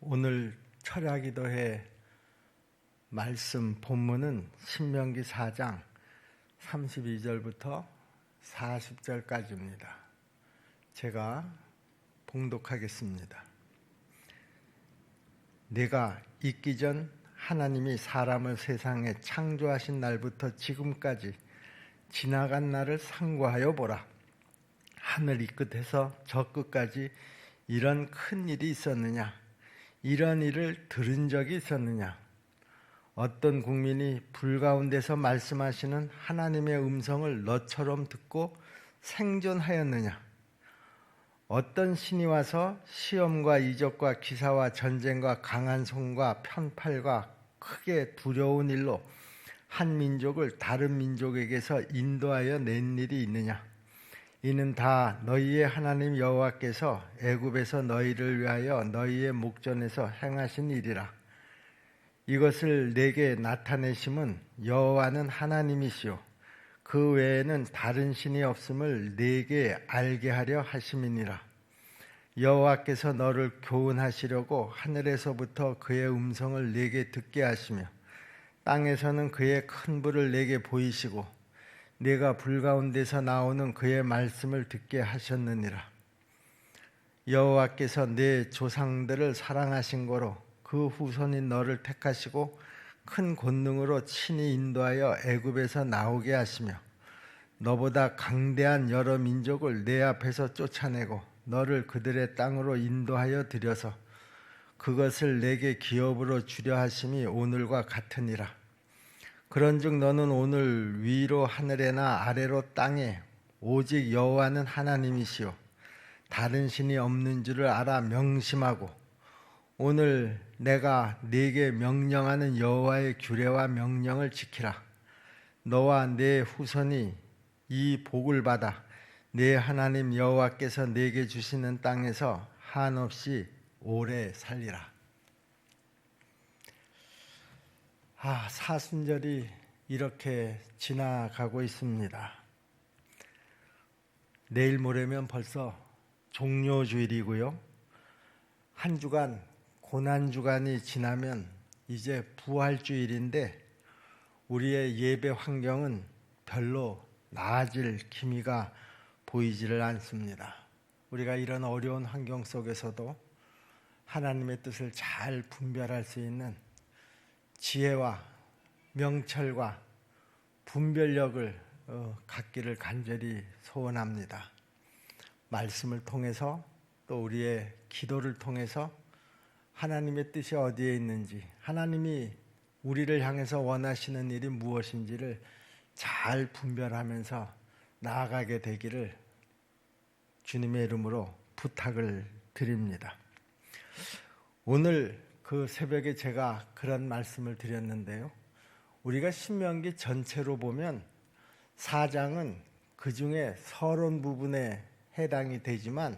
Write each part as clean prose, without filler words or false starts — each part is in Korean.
오늘 철야기도회 말씀 본문은 신명기 4장 32절부터 40절까지입니다. 제가 봉독하겠습니다. 내가 있기 전 하나님이 사람을 세상에 창조하신 날부터 지금까지 지나간 날을 상고하여 보라. 하늘 이 끝에서 저 끝까지 이런 큰 일이 있었느냐? 이런 일을 들은 적이 있었느냐? 어떤 국민이 불 가운데서 말씀하시는 하나님의 음성을 너처럼 듣고 생존하였느냐? 어떤 신이 와서 시험과 이적과 기사와 전쟁과 강한 손과 편팔과 크게 두려운 일로 한 민족을 다른 민족에게서 인도하여 낸 일이 있느냐? 이는 다 너희의 하나님 여호와께서 애굽에서 너희를 위하여 너희의 목전에서 행하신 일이라. 이것을 내게 나타내심은 여호와는 하나님이시요 그 외에는 다른 신이 없음을 내게 알게 하려 하심이니라. 여호와께서 너를 교훈하시려고 하늘에서부터 그의 음성을 내게 듣게 하시며 땅에서는 그의 큰 불을 내게 보이시고 내가 불 가운데서 나오는 그의 말씀을 듣게 하셨느니라. 여호와께서 내 조상들을 사랑하신 거로 그 후손인 너를 택하시고 큰 권능으로 친히 인도하여 애굽에서 나오게 하시며 너보다 강대한 여러 민족을 내 앞에서 쫓아내고 너를 그들의 땅으로 인도하여 들여서 그것을 내게 기업으로 주려 하심이 오늘과 같으니라. 그런즉 너는 오늘 위로 하늘에나 아래로 땅에 오직 여호와는 하나님이시요 다른 신이 없는 줄을 알아 명심하고 오늘 내가 네게 명령하는 여호와의 규례와 명령을 지키라. 너와 네 후손이 이 복을 받아 네 하나님 여호와께서 네게 주시는 땅에서 한없이 오래 살리라. 사순절이 이렇게 지나가고 있습니다. 내일 모레면 벌써 종료주일이고요. 한 주간 고난주간이 지나면 이제 부활주일인데 우리의 예배 환경은 별로 나아질 기미가 보이지를 않습니다. 우리가 이런 어려운 환경 속에서도 하나님의 뜻을 잘 분별할 수 있는 지혜와 명철과 분별력을 갖기를 간절히 소원합니다. 말씀을 통해서 또 우리의 기도를 통해서 하나님의 뜻이 어디에 있는지, 하나님이 우리를 향해서 원하시는 일이 무엇인지를 잘 분별하면서 나아가게 되기를 주님의 이름으로 부탁을 드립니다. 오늘 그 새벽에 제가 그런 말씀을 드렸는데요. 우리가 신명기 전체로 보면 4장은 그 중에 서론 부분에 해당이 되지만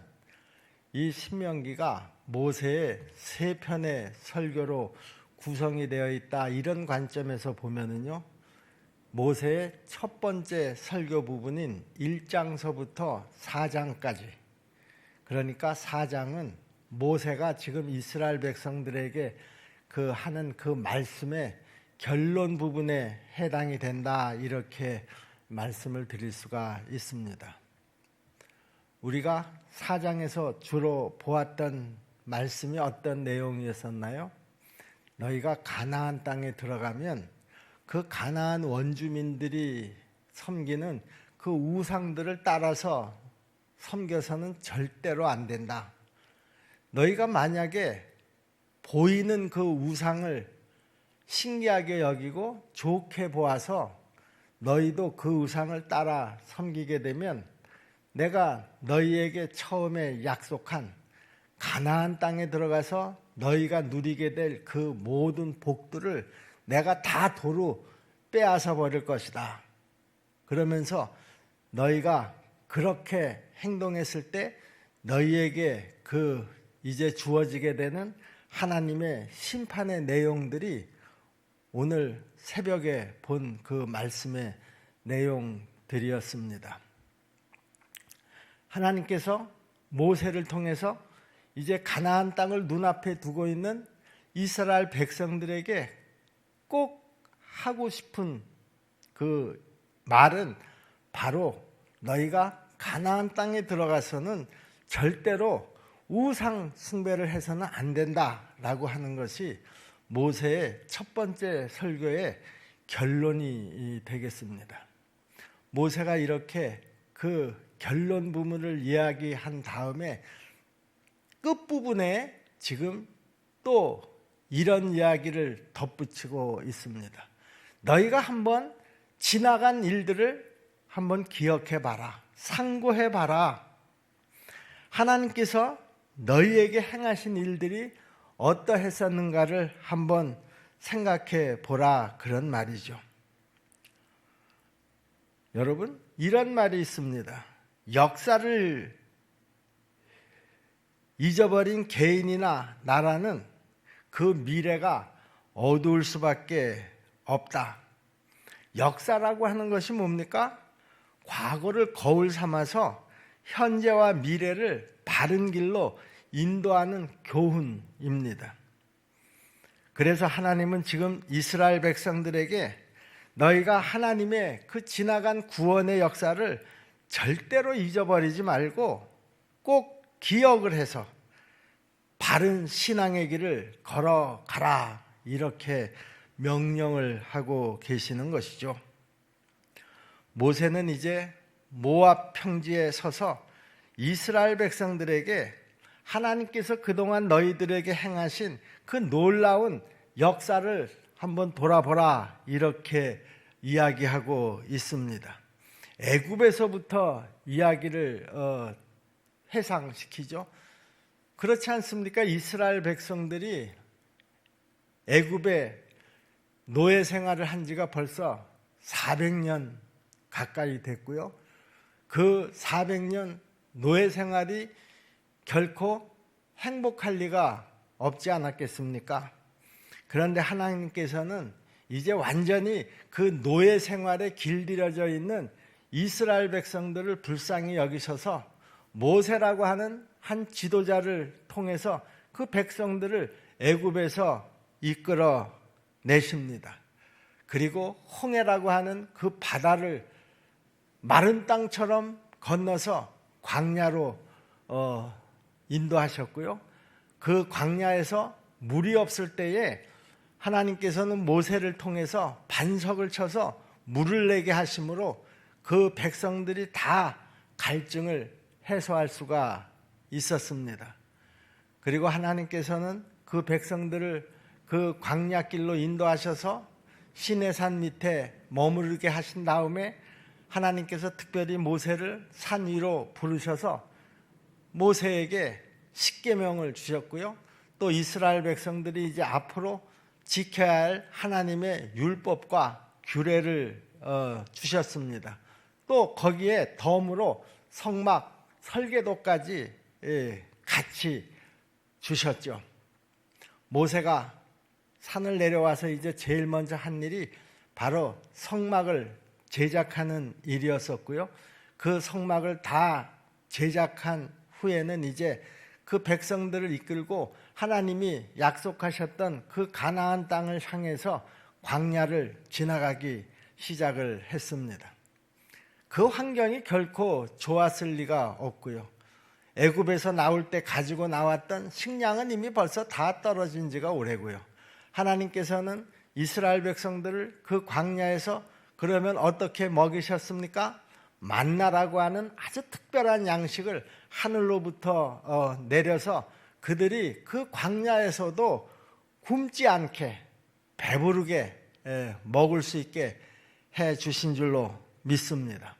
이 신명기가 모세의 3편의 설교로 구성이 되어 있다. 이런 관점에서 보면은요. 모세의 첫 번째 설교 부분인 1장서부터 4장까지. 그러니까 4장은 모세가 지금 이스라엘 백성들에게 하는 그 말씀의 결론 부분에 해당이 된다. 이렇게 말씀을 드릴 수가 있습니다. 우리가 4장에서 주로 보았던 말씀이 어떤 내용이었었나요? 너희가 가나안 땅에 들어가면 그 가나안 원주민들이 섬기는 그 우상들을 따라서 섬겨서는 절대로 안 된다. 너희가 만약에 보이는 그 우상을 신기하게 여기고 좋게 보아서 너희도 그 우상을 따라 섬기게 되면 내가 너희에게 처음에 약속한 가나안 땅에 들어가서 너희가 누리게 될 그 모든 복들을 내가 다 도로 빼앗아 버릴 것이다. 그러면서 너희가 그렇게 행동했을 때 너희에게 이제 주어지게 되는 하나님의 심판의 내용들이 오늘 새벽에 본 그 말씀의 내용들이었습니다. 하나님께서 모세를 통해서 이제 가나안 땅을 눈앞에 두고 있는 이스라엘 백성들에게 꼭 하고 싶은 그 말은 바로 너희가 가나안 땅에 들어가서는 절대로 우상 숭배를 해서는 안 된다라고 하는 것이 모세의 첫 번째 설교의 결론이 되겠습니다. 모세가 이렇게 그 결론 부분을 이야기한 다음에 끝부분에 지금 또 이런 이야기를 덧붙이고 있습니다. 너희가 한번 지나간 일들을 한번 기억해 봐라. 상고해 봐라. 하나님께서 너희에게 행하신 일들이 어떠했었는가를 한번 생각해 보라, 그런 말이죠. 여러분, 이런 말이 있습니다. 역사를 잊어버린 개인이나 나라는 그 미래가 어두울 수밖에 없다. 역사라고 하는 것이 뭡니까? 과거를 거울 삼아서 현재와 미래를 바른 길로 인도하는 교훈입니다. 그래서 하나님은 지금 이스라엘 백성들에게 너희가 하나님의 그 지나간 구원의 역사를 절대로 잊어버리지 말고 꼭 기억을 해서 바른 신앙의 길을 걸어가라, 이렇게 명령을 하고 계시는 것이죠. 모세는 이제 모압 평지에 서서 이스라엘 백성들에게 하나님께서 그동안 너희들에게 행하신 그 놀라운 역사를 한번 돌아보라, 이렇게 이야기하고 있습니다. 애굽에서부터 이야기를 회상시키죠. 그렇지 않습니까? 이스라엘 백성들이 애굽에 노예 생활을 한 지가 벌써 400년 가까이 됐고요. 그 400년 노예 생활이 결코 행복할 리가 없지 않았겠습니까? 그런데 하나님께서는 이제 완전히 그 노예 생활에 길들여져 있는 이스라엘 백성들을 불쌍히 여기셔서 모세라고 하는 한 지도자를 통해서 그 백성들을 애굽에서 이끌어 내십니다. 그리고 홍해라고 하는 그 바다를 마른 땅처럼 건너서 광야로 인도하셨고요. 그 광야에서 물이 없을 때에 하나님께서는 모세를 통해서 반석을 쳐서 물을 내게 하심으로 그 백성들이 다 갈증을 해소할 수가 있었습니다. 그리고 하나님께서는 그 백성들을 그 광야길로 인도하셔서 시내산 밑에 머무르게 하신 다음에 하나님께서 특별히 모세를 산 위로 부르셔서 모세에게 십계명을 주셨고요. 또 이스라엘 백성들이 이제 앞으로 지켜야 할 하나님의 율법과 규례를 주셨습니다. 또 거기에 덤으로 성막 설계도까지 같이 주셨죠. 모세가 산을 내려와서 이제 제일 먼저 한 일이 바로 성막을 제작하는 일이었었고요. 그 성막을 다 제작한 후에는 이제 그 백성들을 이끌고 하나님이 약속하셨던 그 가나안 땅을 향해서 광야를 지나가기 시작을 했습니다. 그 환경이 결코 좋았을 리가 없고요. 애굽에서 나올 때 가지고 나왔던 식량은 이미 벌써 다 떨어진 지가 오래고요. 하나님께서는 이스라엘 백성들을 그 광야에서 그러면 어떻게 먹이셨습니까? 만나라고 하는 아주 특별한 양식을 하늘로부터 내려서 그들이 그 광야에서도 굶지 않게 배부르게 먹을 수 있게 해 주신 줄로 믿습니다.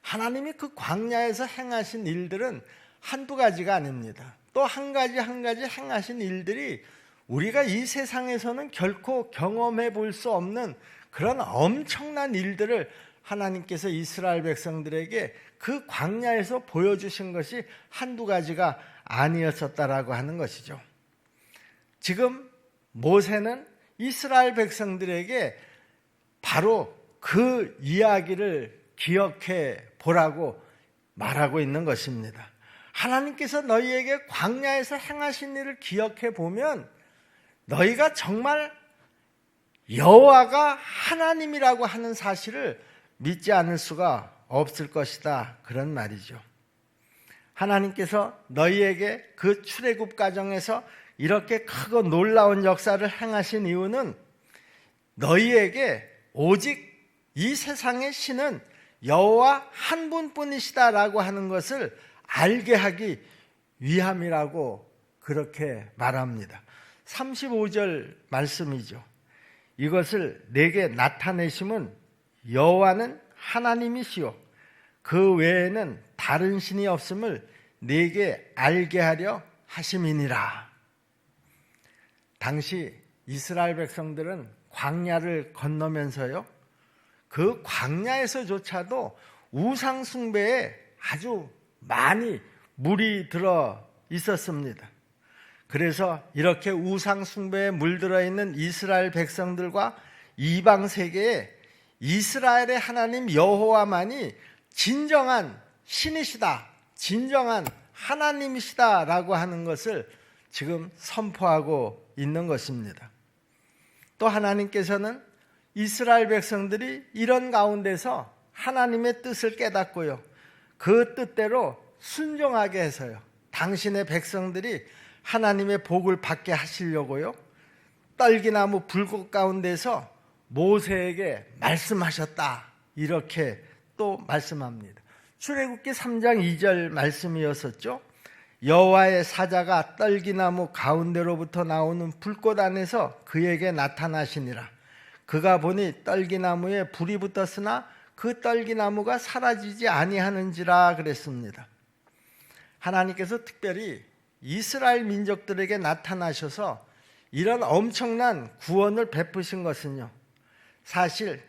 하나님이 그 광야에서 행하신 일들은 한두 가지가 아닙니다. 또 한 가지 한 가지 행하신 일들이 우리가 이 세상에서는 결코 경험해 볼 수 없는 그런 엄청난 일들을 하나님께서 이스라엘 백성들에게 그 광야에서 보여주신 것이 한두 가지가 아니었었다라고 하는 것이죠. 지금 모세는 이스라엘 백성들에게 바로 그 이야기를 기억해 보라고 말하고 있는 것입니다. 하나님께서 너희에게 광야에서 행하신 일을 기억해 보면 너희가 정말 여호와가 하나님이라고 하는 사실을 믿지 않을 수가 없을 것이다, 그런 말이죠. 하나님께서 너희에게 그 출애굽 과정에서 이렇게 크고 놀라운 역사를 행하신 이유는 너희에게 오직 이 세상의 신은 여호와 한 분뿐이시다라고 하는 것을 알게 하기 위함이라고 그렇게 말합니다. 35절 말씀이죠. 이것을 내게 나타내심은 여호와는 하나님이시요 그 외에는 다른 신이 없음을 내게 알게 하려 하심이니라. 당시 이스라엘 백성들은 광야를 건너면서요, 그 광야에서조차도 우상 숭배에 아주 많이 물이 들어 있었습니다. 그래서 이렇게 우상 숭배에 물들어 있는 이스라엘 백성들과 이방 세계에 이스라엘의 하나님 여호와만이 진정한 신이시다, 진정한 하나님이시다라고 하는 것을 지금 선포하고 있는 것입니다. 또 하나님께서는 이스라엘 백성들이 이런 가운데서 하나님의 뜻을 깨닫고요, 그 뜻대로 순종하게 해서요, 당신의 백성들이 하나님의 복을 받게 하시려고요, 떨기나무 불꽃 가운데서 모세에게 말씀하셨다, 이렇게 또 말씀합니다. 출애굽기 3장 2절 말씀이었었죠. 여호와의 사자가 떨기나무 가운데로부터 나오는 불꽃 안에서 그에게 나타나시니라. 그가 보니 떨기나무에 불이 붙었으나 그 떨기나무가 사라지지 아니하는지라 그랬습니다. 하나님께서 특별히 이스라엘 민족들에게 나타나셔서 이런 엄청난 구원을 베푸신 것은요, 사실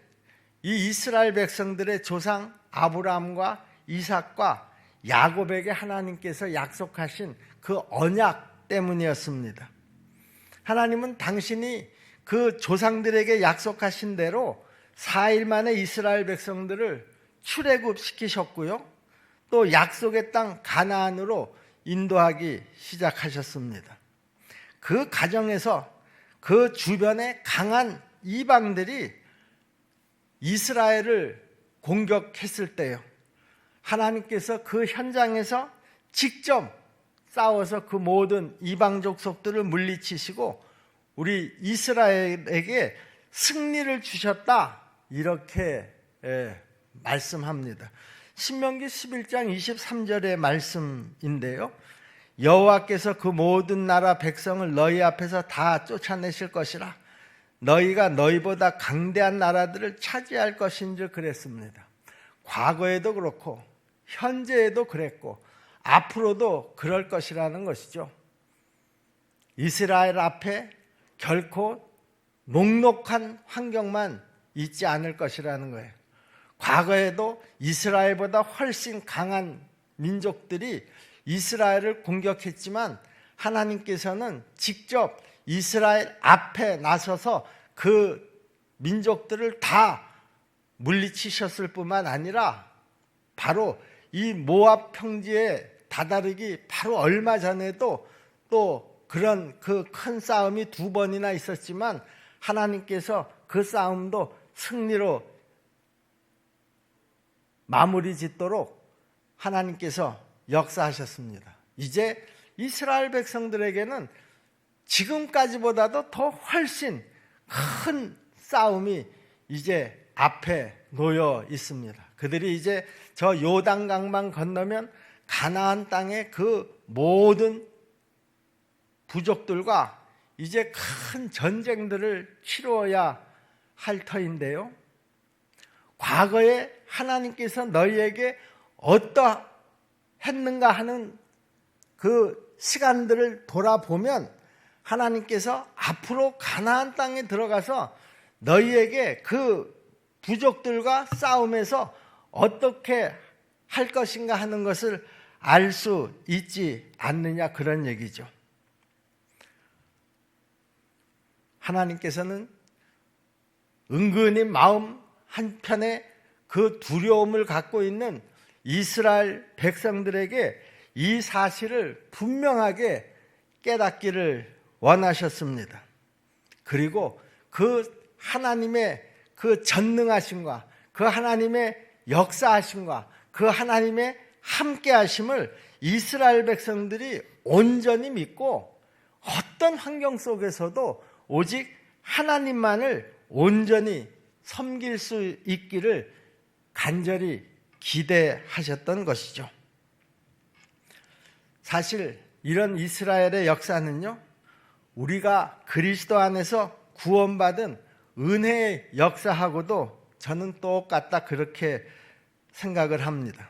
이 이스라엘 백성들의 조상 아브라함과 이삭과 야곱에게 하나님께서 약속하신 그 언약 때문이었습니다. 하나님은 당신이 그 조상들에게 약속하신 대로 4일 만에 이스라엘 백성들을 출애굽시키셨고요, 또 약속의 땅 가나안으로 인도하기 시작하셨습니다. 그 과정에서 그 주변에 강한 이방들이 이스라엘을 공격했을 때요, 하나님께서 그 현장에서 직접 싸워서 그 모든 이방 족속들을 물리치시고 우리 이스라엘에게 승리를 주셨다, 이렇게 말씀합니다. 신명기 11장 23절의 말씀인데요, 여호와께서 그 모든 나라 백성을 너희 앞에서 다 쫓아내실 것이라. 너희가 너희보다 강대한 나라들을 차지할 것인 줄 그랬습니다. 과거에도 그렇고 현재에도 그랬고 앞으로도 그럴 것이라는 것이죠. 이스라엘 앞에 결코 녹록한 환경만 있지 않을 것이라는 거예요. 과거에도 이스라엘보다 훨씬 강한 민족들이 이스라엘을 공격했지만 하나님께서는 직접 이스라엘 앞에 나서서 그 민족들을 다 물리치셨을 뿐만 아니라 바로 이 모압 평지에 다다르기 바로 얼마 전에도 또 그런 그 큰 싸움이 2번이나 있었지만 하나님께서 그 싸움도 승리로 마무리 짓도록 하나님께서 역사하셨습니다. 이제 이스라엘 백성들에게는 지금까지보다도 더 훨씬 큰 싸움이 이제 앞에 놓여 있습니다. 그들이 이제 저 요단강만 건너면 가나안 땅의 그 모든 부족들과 이제 큰 전쟁들을 치루어야 할 터인데요, 과거에 하나님께서 너희에게 어떠했는가 하는 그 시간들을 돌아보면 하나님께서 앞으로 가나안 땅에 들어가서 너희에게 그 부족들과 싸움에서 어떻게 할 것인가 하는 것을 알 수 있지 않느냐, 그런 얘기죠. 하나님께서는 은근히 마음 한편에 그 두려움을 갖고 있는 이스라엘 백성들에게 이 사실을 분명하게 깨닫기를 원하셨습니다. 그리고 그 하나님의 그 전능하심과 그 하나님의 역사하심과 그 하나님의 함께하심을 이스라엘 백성들이 온전히 믿고 어떤 환경 속에서도 오직 하나님만을 온전히 섬길 수 있기를 간절히 기대하셨던 것이죠. 사실 이런 이스라엘의 역사는요, 우리가 그리스도 안에서 구원받은 은혜의 역사하고도 저는 똑같다 그렇게 생각을 합니다.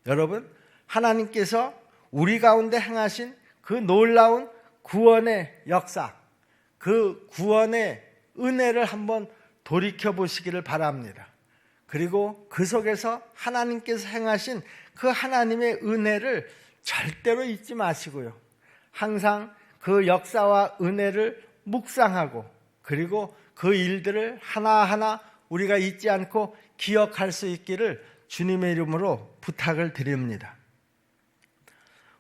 여러분, 하나님께서 우리 가운데 행하신 그 놀라운 구원의 역사, 그 구원의 은혜를 한번 돌이켜 보시기를 바랍니다. 그리고 그 속에서 하나님께서 행하신 그 하나님의 은혜를 절대로 잊지 마시고요. 항상 그 역사와 은혜를 묵상하고 그리고 그 일들을 하나하나 우리가 잊지 않고 기억할 수 있기를 주님의 이름으로 부탁을 드립니다.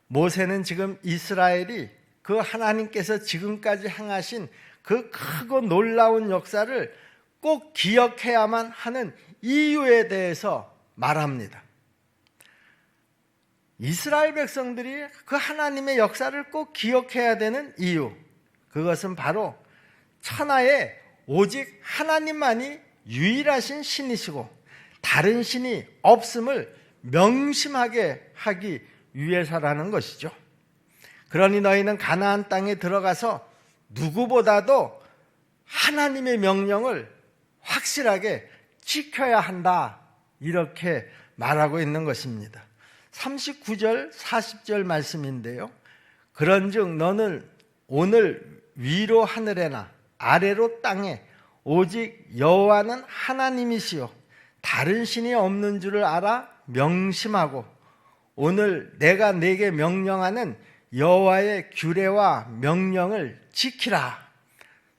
모세는 지금 이스라엘이 그 하나님께서 지금까지 행하신 그 크고 놀라운 역사를 꼭 기억해야만 하는 이유에 대해서 말합니다. 이스라엘 백성들이 그 하나님의 역사를 꼭 기억해야 되는 이유, 그것은 바로 천하에 오직 하나님만이 유일하신 신이시고 다른 신이 없음을 명심하게 하기 위해서라는 것이죠. 그러니 너희는 가나안 땅에 들어가서 누구보다도 하나님의 명령을 확실하게 지켜야 한다, 이렇게 말하고 있는 것입니다. 39절 40절 말씀인데요, 그런즉 너는 오늘 위로 하늘에나 아래로 땅에 오직 여호와는 하나님이시요 다른 신이 없는 줄을 알아 명심하고 오늘 내가 네게 명령하는 여호와의 규례와 명령을 지키라.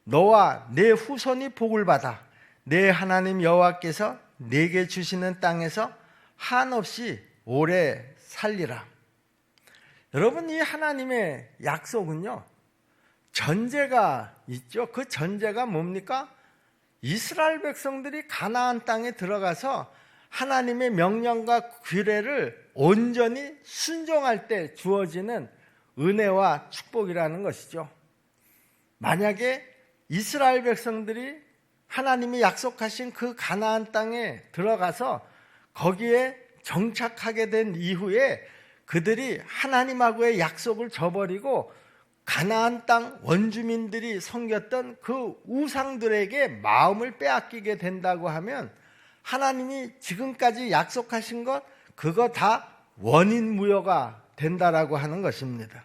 너와 네 후손이 복을 받아 네 하나님 여호와께서 네게 주시는 땅에서 한없이 오래 살리라. 여러분, 이 하나님의 약속은요, 전제가 있죠. 그 전제가 뭡니까? 이스라엘 백성들이 가나안 땅에 들어가서 하나님의 명령과 규례를 온전히 순종할 때 주어지는 은혜와 축복이라는 것이죠. 만약에 이스라엘 백성들이 하나님이 약속하신 그 가나안 땅에 들어가서 거기에 정착하게 된 이후에 그들이 하나님하고의 약속을 저버리고 가나안 땅 원주민들이 섬겼던 그 우상들에게 마음을 빼앗기게 된다고 하면 하나님이 지금까지 약속하신 것, 그거 다 원인무효가 된다라고 하는 것입니다.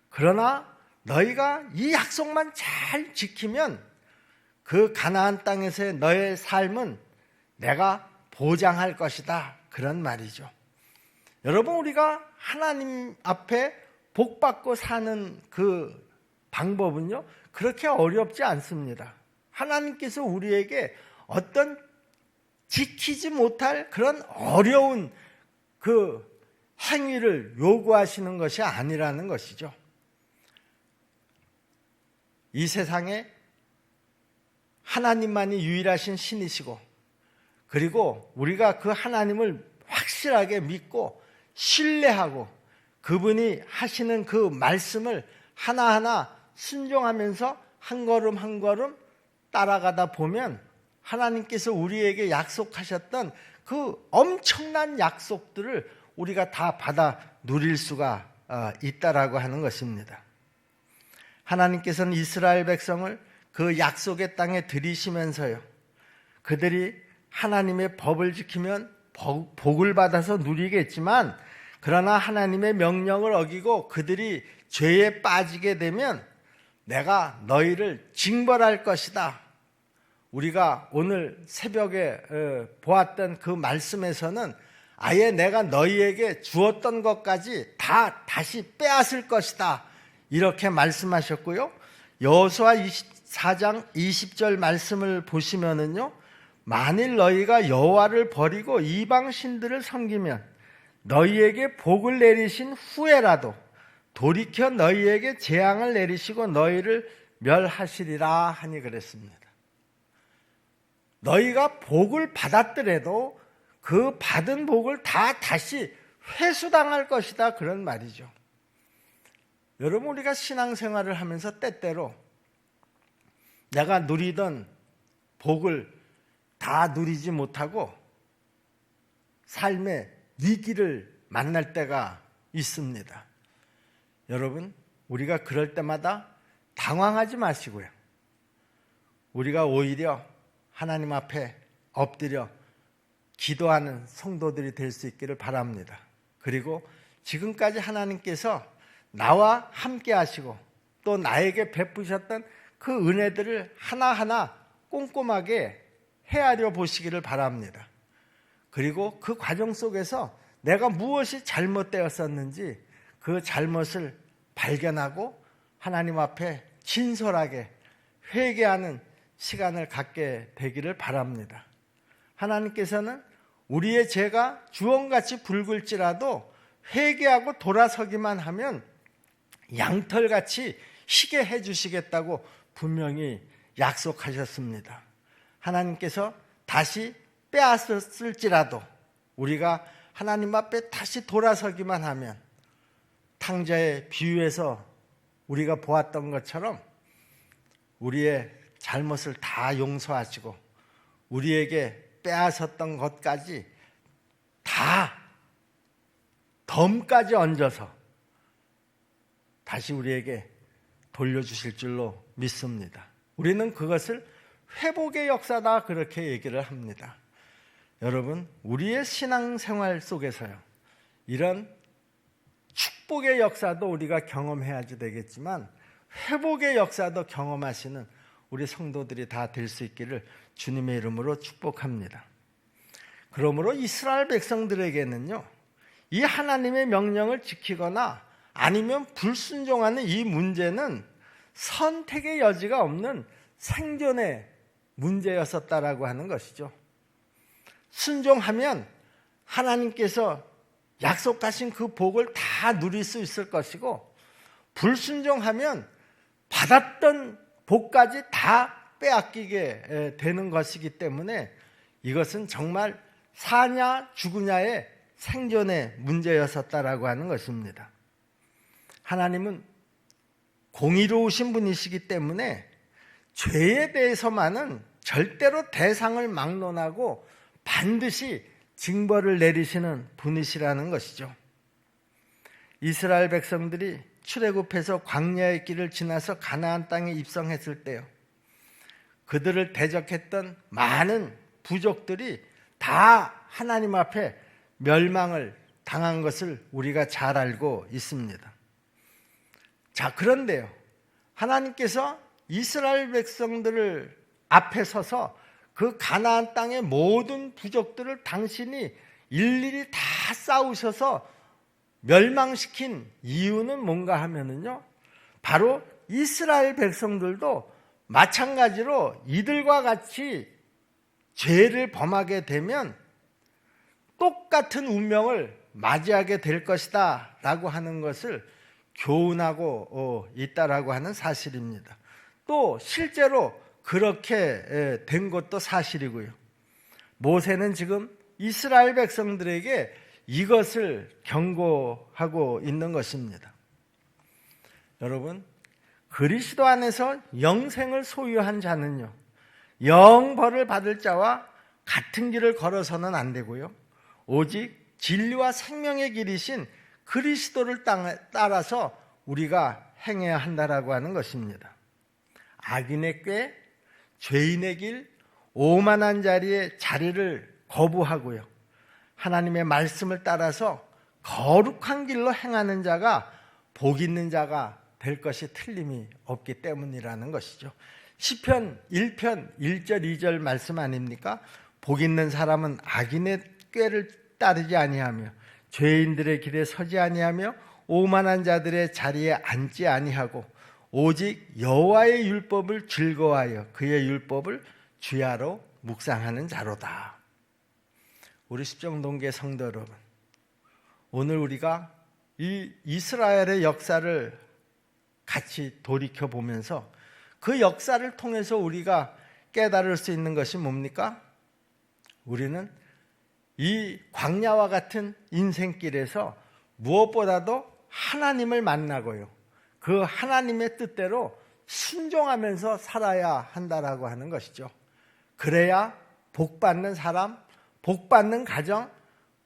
그러나 너희가 이 약속만 잘 지키면 그 가나안 땅에서의 너의 삶은 내가 보장할 것이다, 그런 말이죠. 여러분, 우리가 하나님 앞에 복받고 사는 그 방법은요, 그렇게 어렵지 않습니다. 하나님께서 우리에게 어떤 지키지 못할 그런 어려운 그 행위를 요구하시는 것이 아니라는 것이죠. 이 세상에 하나님만이 유일하신 신이시고, 그리고 우리가 그 하나님을 확실하게 믿고 신뢰하고 그분이 하시는 그 말씀을 하나하나 순종하면서 한 걸음 한 걸음 따라가다 보면 하나님께서 우리에게 약속하셨던 그 엄청난 약속들을 우리가 다 받아 누릴 수가 있다라고 하는 것입니다. 하나님께서는 이스라엘 백성을 그 약속의 땅에 들이시면서요, 그들이 하나님의 법을 지키면 복을 받아서 누리겠지만, 그러나 하나님의 명령을 어기고 그들이 죄에 빠지게 되면 내가 너희를 징벌할 것이다. 우리가 오늘 새벽에 보았던 그 말씀에서는 아예 내가 너희에게 주었던 것까지 다 다시 빼앗을 것이다, 이렇게 말씀하셨고요. 여호수아 24장 20절 말씀을 보시면은요, 만일 너희가 여호와를 버리고 이방 신들을 섬기면 너희에게 복을 내리신 후에라도 돌이켜 너희에게 재앙을 내리시고 너희를 멸하시리라 하니 그랬습니다. 너희가 복을 받았더라도 그 받은 복을 다 다시 회수당할 것이다, 그런 말이죠. 여러분, 우리가 신앙생활을 하면서 때때로 내가 누리던 복을 다 누리지 못하고 삶의 위기를 만날 때가 있습니다. 여러분, 우리가 그럴 때마다 당황하지 마시고요. 우리가 오히려 하나님 앞에 엎드려 기도하는 성도들이 될 수 있기를 바랍니다. 그리고 지금까지 하나님께서 나와 함께 하시고 또 나에게 베푸셨던 그 은혜들을 하나하나 꼼꼼하게 헤아려 보시기를 바랍니다. 그리고 그 과정 속에서 내가 무엇이 잘못되었었는지 그 잘못을 발견하고 하나님 앞에 진솔하게 회개하는 시간을 갖게 되기를 바랍니다. 하나님께서는 우리의 죄가 주홍같이 붉을지라도 회개하고 돌아서기만 하면 양털같이 희게 해주시겠다고 분명히 약속하셨습니다. 하나님께서 다시 빼앗았을지라도 우리가 하나님 앞에 다시 돌아서기만 하면 탕자의 비유에서 우리가 보았던 것처럼 우리의 잘못을 다 용서하시고 우리에게 빼앗았던 것까지 다 덤까지 얹어서 다시 우리에게 돌려주실 줄로 믿습니다. 우리는 그것을 회복의 역사다, 그렇게 얘기를 합니다. 여러분, 우리의 신앙생활 속에서요, 이런 축복의 역사도 우리가 경험해야지 되겠지만 회복의 역사도 경험하시는 우리 성도들이 다 될 수 있기를 주님의 이름으로 축복합니다. 그러므로 이스라엘 백성들에게는요, 이 하나님의 명령을 지키거나 아니면 불순종하는 이 문제는 선택의 여지가 없는 생존의 문제였었다라고 하는 것이죠. 순종하면 하나님께서 약속하신 그 복을 다 누릴 수 있을 것이고, 불순종하면 받았던 복까지 다 빼앗기게 되는 것이기 때문에 이것은 정말 사냐 죽으냐의 생존의 문제였었다라고 하는 것입니다. 하나님은 공의로우신 분이시기 때문에 죄에 대해서만은 절대로 대상을 막론하고 반드시 징벌을 내리시는 분이시라는 것이죠. 이스라엘 백성들이 출애굽해서 광야의 길을 지나서 가나안 땅에 입성했을 때요, 그들을 대적했던 많은 부족들이 다 하나님 앞에 멸망을 당한 것을 우리가 잘 알고 있습니다. 자, 그런데요, 하나님께서 이스라엘 백성들을 앞에 서서 그 가나안 땅의 모든 부족들을 당신이 일일이 다 싸우셔서 멸망시킨 이유는 뭔가 하면은요, 바로 이스라엘 백성들도 마찬가지로 이들과 같이 죄를 범하게 되면 똑같은 운명을 맞이하게 될 것이다 라고 하는 것을 교훈하고 있다라고 하는 사실입니다. 또 실제로 그렇게 된 것도 사실이고요. 모세는 지금 이스라엘 백성들에게 이것을 경고하고 있는 것입니다. 여러분, 그리스도 안에서 영생을 소유한 자는요, 영벌을 받을 자와 같은 길을 걸어서는 안 되고요, 오직 진리와 생명의 길이신 그리스도를 따라서 우리가 행해야 한다라고 하는 것입니다. 악인의 꾀, 죄인의 길, 오만한 자리에 자리를 거부하고요, 하나님의 말씀을 따라서 거룩한 길로 행하는 자가 복 있는 자가 될 것이 틀림이 없기 때문이라는 것이죠. 시편 1편 1절 2절 말씀 아닙니까? 복 있는 사람은 악인의 꾀를 따르지 아니하며 죄인들의 길에 서지 아니하며 오만한 자들의 자리에 앉지 아니하고 오직 여호와의 율법을 즐거워하여 그의 율법을 주야로 묵상하는 자로다. 우리 십정동계 성도 여러분, 오늘 우리가 이 이스라엘의 역사를 같이 돌이켜 보면서 그 역사를 통해서 우리가 깨달을 수 있는 것이 뭡니까? 우리는 이 광야와 같은 인생길에서 무엇보다도 하나님을 만나고요, 그 하나님의 뜻대로 순종하면서 살아야 한다라고 하는 것이죠. 그래야 복받는 사람, 복받는 가정,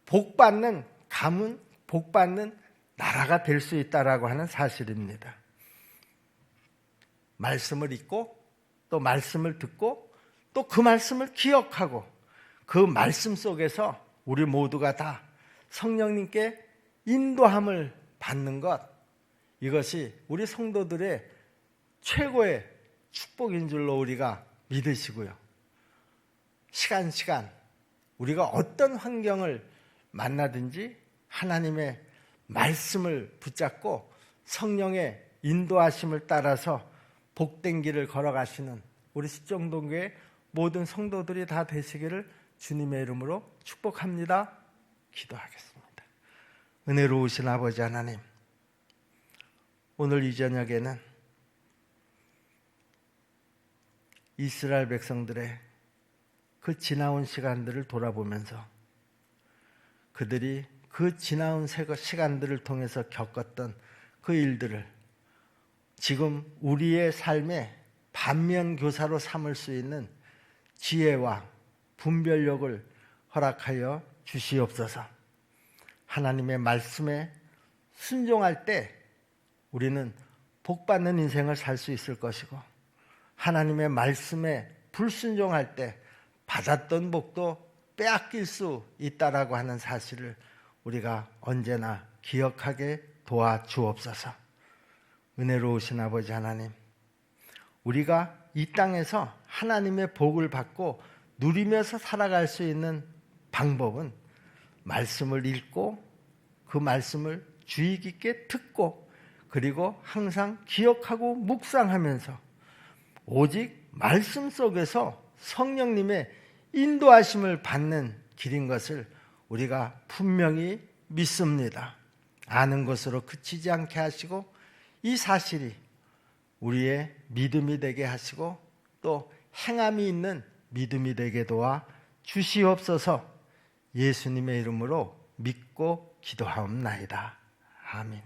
복받는 가문, 복받는 나라가 될 수 있다라고 하는 사실입니다. 말씀을 읽고 또 말씀을 듣고 또 그 말씀을 기억하고 그 말씀 속에서 우리 모두가 다 성령님께 인도함을 받는 것, 이것이 우리 성도들의 최고의 축복인 줄로 우리가 믿으시고요, 시간 우리가 어떤 환경을 만나든지 하나님의 말씀을 붙잡고 성령의 인도하심을 따라서 복된 길을 걸어가시는 우리 십정동교회 모든 성도들이 다 되시기를 주님의 이름으로 축복합니다. 기도하겠습니다. 은혜로우신 아버지 하나님, 오늘 이 저녁에는 이스라엘 백성들의 그 지나온 시간들을 돌아보면서 그들이 그 지나온 시간들을 통해서 겪었던 그 일들을 지금 우리의 삶의 반면교사로 삼을 수 있는 지혜와 분별력을 허락하여 주시옵소서. 하나님의 말씀에 순종할 때 우리는 복받는 인생을 살 수 있을 것이고, 하나님의 말씀에 불순종할 때 받았던 복도 빼앗길 수 있다라고 하는 사실을 우리가 언제나 기억하게 도와주옵소서. 은혜로우신 아버지 하나님, 우리가 이 땅에서 하나님의 복을 받고 누리면서 살아갈 수 있는 방법은 말씀을 읽고 그 말씀을 주의 깊게 듣고 그리고 항상 기억하고 묵상하면서 오직 말씀 속에서 성령님의 인도하심을 받는 길인 것을 우리가 분명히 믿습니다. 아는 것으로 그치지 않게 하시고 이 사실이 우리의 믿음이 되게 하시고 또 행함이 있는 믿음이 되게 도와 주시옵소서. 예수님의 이름으로 믿고 기도하옵나이다. 아멘.